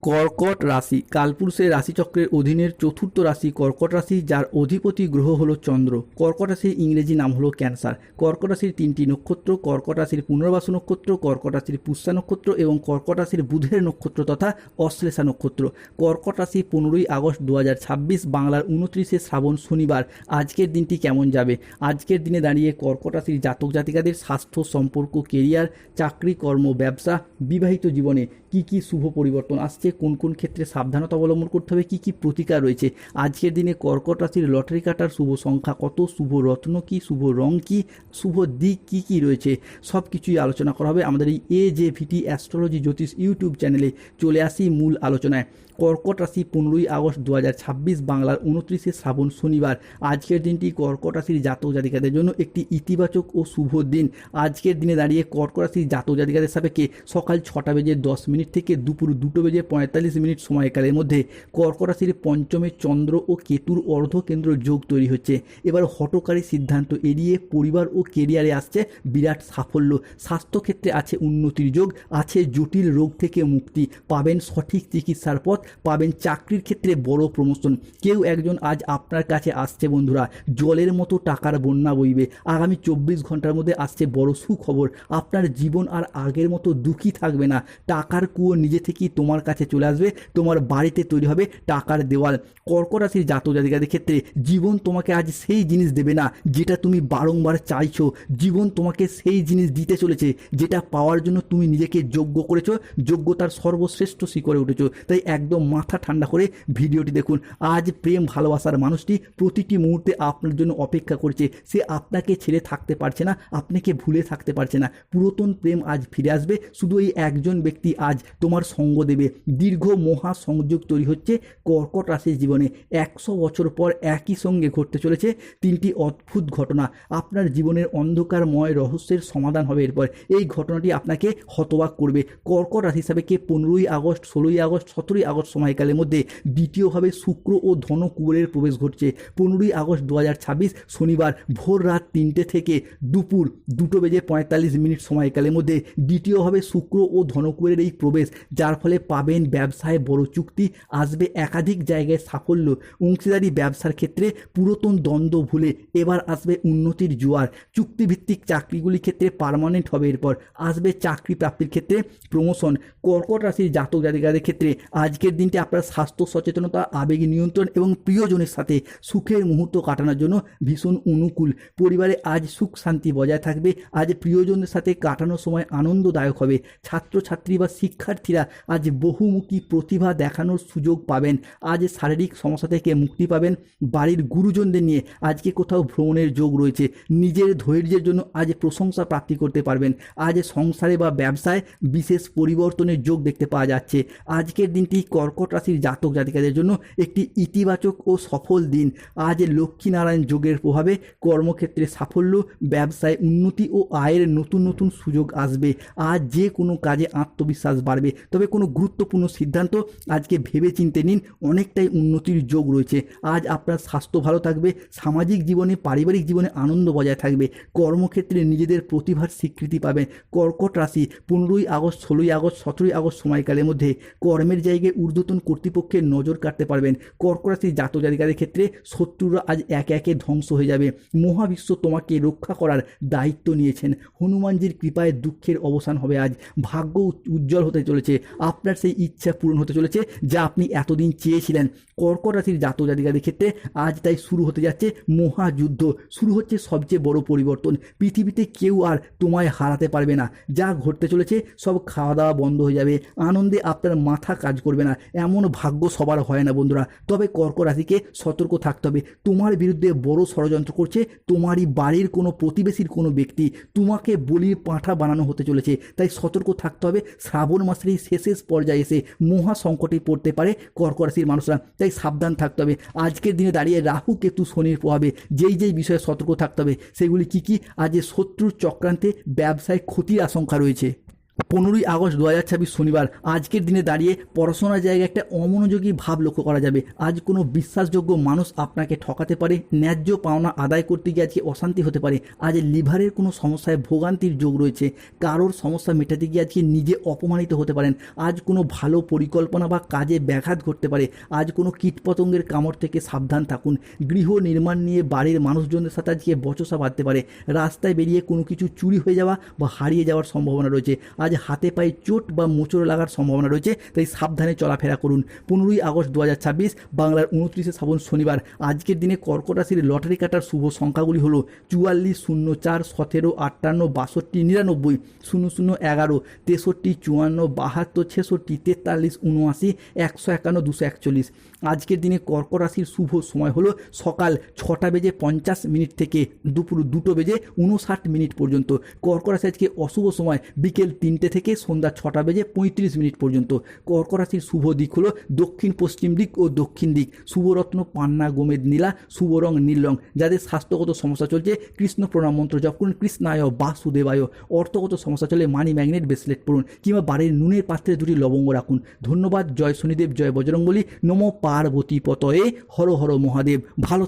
কর্কট রাশি কালপুরুষের রাশিচক্রের অধীনের চতুর্থ রাশি কর্কট রাশি, যার অধিপতি গ্রহ হলো চন্দ্র। কর্কট রাশির ইংরেজি নাম হলো ক্যান্সার। কর্কট রাশির তিনটি নক্ষত্র: কর্কট রাশির পুনর্বাসু নক্ষত্র, কর্কট রাশির পুষ্যা নক্ষত্র এবং কর্কট রাশির বুধের নক্ষত্র তথা অশ্লেষা নক্ষত্র। কর্কট রাশি 15ই আগস্ট 2026 বাংলার 29শে শ্রাবণ শনিবার। আজকের দিনটি কেমন যাবে? আজকের দিনে দাঁড়িয়ে কর্কট রাশির জাতক জাতিকাদের স্বাস্থ্য, সম্পর্ক, কেরিয়ার, চাকরি, কর্ম, ব্যবসা, বিবাহিত জীবনে কি কি শুভ পরিবর্তন আসছে, কোন কোন ক্ষেত্রে সাবধানতা অবলম্বন করতে হবে, কি কি প্রতিকার রয়েছে। আজকের দিনে কর্কট রাশির লটারি কাটার শুভ সংখ্যা কত, শুভ রত্ন কি, শুভ রং কি, শুভ দিক কি কি রয়েছে, সব কিছুই আলোচনা করা হবে আমাদের এই AJVT অ্যাস্ট্রোলজি জ্যোতিষ ইউটিউব চ্যানেলে। চলে আসি মূল আলোচনায়। কর্কট রাশি 15ই আগস্ট 2026 বাংলার 29শে শ্রাবণ শনিবার। আজকের দিনটি কর্কট রাশির জাতক জাতিকাদের জন্য একটি ইতিবাচক ও শুভ দিন। আজকের দিনে দাঁড়িয়ে কর্কট রাশির জাতক জাতিকাদের সাপেক্ষে সকাল 6টা বেজে 10 মিনিট থেকে দুপুর 2টো বেজে 45 মিনিট সময়কালের মধ্যে কর্কট রাশির পঞ্চমে চন্দ্র ও কেতুর অর্ধকেন্দ্র যোগ তৈরি হচ্ছে। এবার হঠকারী সিদ্ধান্ত এড়িয়ে পরিবার ও কেরিয়ারে আসছে বিরাট সাফল্য। স্বাস্থ্যক্ষেত্রে আছে উন্নতির যোগ, আছে জটিল রোগ থেকে মুক্তি, পাবেন সঠিক চিকিৎসার পথ, পাবেন চাকরির ক্ষেত্রে বড় প্রমোশন। কেউ একজন আজ আপনার কাছে আসছে বন্ধুরা, জলের মতো টাকার বন্যা বইবে। আগামী 24 ঘন্টার মধ্যে আসছে বড় সুখবর। আপনার জীবন আর আগের মতো দুঃখী থাকবে না। টাকার কুয়ো নিজে থেকেই তোমার কাছে চলে আসবে, তোমার বাড়িতে তৈরি হবে টাকার দেওয়াল। কর্কট রাশির জাতক জাতিকাদের ক্ষেত্রে জীবন তোমাকে আজ সেই জিনিস দেবে না যেটা তুমি বারংবার চাইছো। জীবন তোমাকে সেই জিনিস দিতে চলেছে যেটা পাওয়ার জন্য তুমি নিজেকে যোগ্য করেছো, যোগ্যতার সর্বশ্রেষ্ঠ শিখরে উঠেছো। তাই একদম মাথা ঠান্ডা করে ভিডিওটি দেখুন। আজ প্রেম ভালোবাসার মানুষটি প্রতিটি মুহূর্তে আপনার জন্য অপেক্ষা করছে। সে আপনাকে ছেড়ে থাকতে পারছে না, আপনাকে ভুলে থাকতে পারছে না। পুরাতন প্রেম আজ ফিরে আসবে। শুধু এই একজন ব্যক্তি আজ তোমার সঙ্গ দেবে। দীর্ঘ মহা সংযোগ তৈরি হচ্ছে কর্কট রাশির জীবনে। 100 বছর পর একই সঙ্গে ঘটতে চলেছে তিনটি অদ্ভুত ঘটনা। আপনার জীবনের অন্ধকারময় রহস্যের সমাধান হবে এরপর। এই ঘটনাটি আপনাকে হতবাক করবে। কর্কট রাশি হিসাবে 15ই আগস্ট, 16ই আগস্ট, 17ই আগস্ট সময়কালের মধ্যে দ্বিতীয়ভাবে শুক্র ও ধনকুবেরের প্রবেশ ঘটছে। 15ই আগস্ট 2026 শনিবার ভোর রাত 3টে থেকে দুপুর 2টো বেজে 45 মিনিট সময়কালের মধ্যে দ্বিতীয়ভাবে শুক্র ও ধনকুবেরের এই প্রবেশ, যার ফলে পাবেন ব্যবসায় বড় চুক্তি, আসবে একাধিক জায়গায় সাফল্য। অংশীদারি ব্যবসার ক্ষেত্রে পুরাতন দ্বন্দ্ব ভুলে এবার আসবে উন্নতির জোয়ার। চুক্তিভিত্তিক চাকরিগুলির ক্ষেত্রে পার্মানেন্ট হবে। এরপর আসবে চাকরি প্রাপ্তির ক্ষেত্রে প্রমোশন। কর্কট রাশির জাতক জাতিকাদের ক্ষেত্রে আজকের দিনটি আপনার স্বাস্থ্য সচেতনতা, আবেগ নিয়ন্ত্রণ এবং প্রিয়জনের সাথে সুখের মুহূর্ত কাটানোর জন্য ভীষণ অনুকূল। পরিবারে আজ সুখ শান্তি বজায় থাকবে। আজ প্রিয়জনের সাথে কাটানোর সময় আনন্দদায়ক হবে। ছাত্রছাত্রী বা শিক্ষার্থীরা আজ বহুমুখী প্রতিভা দেখানোর সুযোগ পাবেন। আজ শারীরিক সমস্যা থেকে মুক্তি পাবেন। বাড়ির গুরুজনদের নিয়ে আজকে কোথাও ভ্রমণের যোগ রয়েছে। নিজের ধৈর্যের জন্য আজ প্রশংসা প্রাপ্তি করতে পারবেন। আজ সংসারে বা ব্যবসায় বিশেষ পরিবর্তনের যোগ দেখতে পাওয়া যাচ্ছে। আজকের দিনটি কর্কট রাশির জাতক জাতিকাদের জন্য একটি ইতিবাচক ও সফল দিন। আজ লক্ষ্মীনারায়ণ যোগের প্রভাবে কর্মক্ষেত্রে সাফল্য, ব্যবসায় উন্নতি ও আয়ের নতুন নতুন সুযোগ আসবে। আজ যে কোনো কাজে আত্মবিশ্বাস বাড়বে। তবে কোনো গুরুত্বপূর্ণ সিদ্ধান্ত আজকে ভেবে চিন্তে নিন, অনেকটাই উন্নতির যোগ রয়েছে। আজ আপনার স্বাস্থ্য ভালো থাকবে। সামাজিক জীবনে, পারিবারিক জীবনে আনন্দ বজায় থাকবে। কর্মক্ষেত্রে নিজেদের প্রতিভার স্বীকৃতি পাবেন। কর্কট রাশি 15ই আগস্ট, 16ই আগস্ট, 17ই আগস্ট সময়কালের মধ্যে কর্মের জায়গায় ঊর্ধ্বতন কর্তৃপক্ষের নজর কাটতে পারবেন। কর্কট রাশির জাতক জাতিকাদের ক্ষেত্রে শত্রুরা আজ একে একে ধ্বংস হয়ে যাবে। মহাবিশ্ব তোমাকে রক্ষা করার দায়িত্ব নিয়েছেন। হনুমানজির কৃপায় দুঃখের অবসান হবে। আজ ভাগ্য উজ্জ্বল হতে চলেছে। আপনার সেই ইচ্ছা পূরণ হতে চলেছে যা আপনি এতদিন চেয়েছিলেন। কর্কট রাশির জাতক জাতিকাদের ক্ষেত্রে আজ তাই শুরু হতে যাচ্ছে মহাযুদ্ধ। শুরু হচ্ছে সবচেয়ে বড় পরিবর্তন। পৃথিবীতে কেউ আর তোমায় হারাতে পারবে না। যা ঘটতে চলেছে সব খাওয়া দাওয়া বন্ধ হয়ে যাবে। আনন্দে আপনার মাথা কাজ করবে না। এমন ভাগ্য সবার হয় না বন্ধুরা। তবে কর্কট রাশিকে সতর্ক থাকতে হবে। তোমার বিরুদ্ধে বড় ষড়যন্ত্র করছে তোমারই বাড়ির কোনো প্রতিবেশীর কোনো ব্যক্তি। তোমাকে বলির পাঁঠা বানানো হতে চলেছে। তাই সতর্ক থাকতে হবে। শ্রাবণ মাসের এই শেষ পর্যায়ে এসে মহা সংকটে পড়তে পারে কর্কট রাশির মানুষরা। তাই সাবধান থাকতে হবে। আজকের দিনে দাঁড়িয়ে রাহু কেতু শনির প্রভাবে যেই বিষয়ে সতর্ক থাকতে হবে সেগুলি কি কি? আজ শত্রুর চক্রান্তে ব্যবসায় ক্ষতির আশঙ্কা রয়েছে। 15ই আগস্ট 2026 শনিবার। আজকের দিনে দাঁড়িয়ে পড়াশোনার জায়গায় একটা অমনোযোগী ভাব লক্ষ্য করা যাবে। আজ কোনো বিশ্বাসযোগ্য মানুষ আপনাকে ঠকাতে পারে। ন্যায্য পাওনা আদায় করতে গিয়ে আজকে অশান্তি হতে পারে। আজ লিভারের কোনো সমস্যায় ভোগান্তির যোগ রয়েছে। কারোর সমস্যা মেটাতে গিয়ে আজকে নিজে অপমানিত হতে পারেন। আজ কোনো ভালো পরিকল্পনা বা কাজে ব্যাঘাত ঘটতে পারে। আজ কোনো কীটপতঙ্গের কামড় থেকে সাবধান থাকুন। গৃহ নির্মাণ নিয়ে বাড়ির মানুষজনদের সাথে আজকে বচসা বাঁধতে পারে। রাস্তায় বেরিয়ে কোনো কিছু চুরি হয়ে যাওয়া বা হারিয়ে যাওয়ার সম্ভাবনা রয়েছে। আজ হাতে পায়ে চোট বা মোচড় লাগার সম্ভাবনা রয়েছে, তাই সাবধানে চলাফেরা করুন। 15ই আগস্ট 2026 বাংলার 29শে শ্রাবণ শনিবার। আজকের দিনে কর্কট রাশির লটারি কাটার শুভ সংখ্যাগুলি হলো 44, 04, 17, 58, 62, 99, 00, 11, 63, 54, 72, 66, 43, 79, 151, 241। আজকের দিনে কর্কট রাশির শুভ সময় হলো সকাল 6:50 থেকে দুপুর 2:59 পর্যন্ত। কর্কট রাশি আজকে অশুভ সময় বিকেল 3টে থেকে সন্ধ্যা 6:35 পর্যন্ত। কর্কট রাশির শুভ দিক হলো দক্ষিণ পশ্চিম দিক ও দক্ষিণ দিক। শুভরত্ন পান্না গোমেদ নীলা, শুভ রং নীল রং। যাদের স্বাস্থ্যগত সমস্যা চলছে কৃষ্ণ প্রণাম মন্ত্র জপ করুন, কৃষ্ণায় বাসুদেবায়। অর্থগত সমস্যা চলে মানি ম্যাগনেট ব্রেসলেট পড়ুন, কিংবা বাড়ির নুনের পাত্রে 2টি লবঙ্গ রাখুন। ধন্যবাদ। জয় শনিদেব, জয় বজরংবলী, নমো পার্বতী পতয়ে, হর হর মহাদেব। ভালো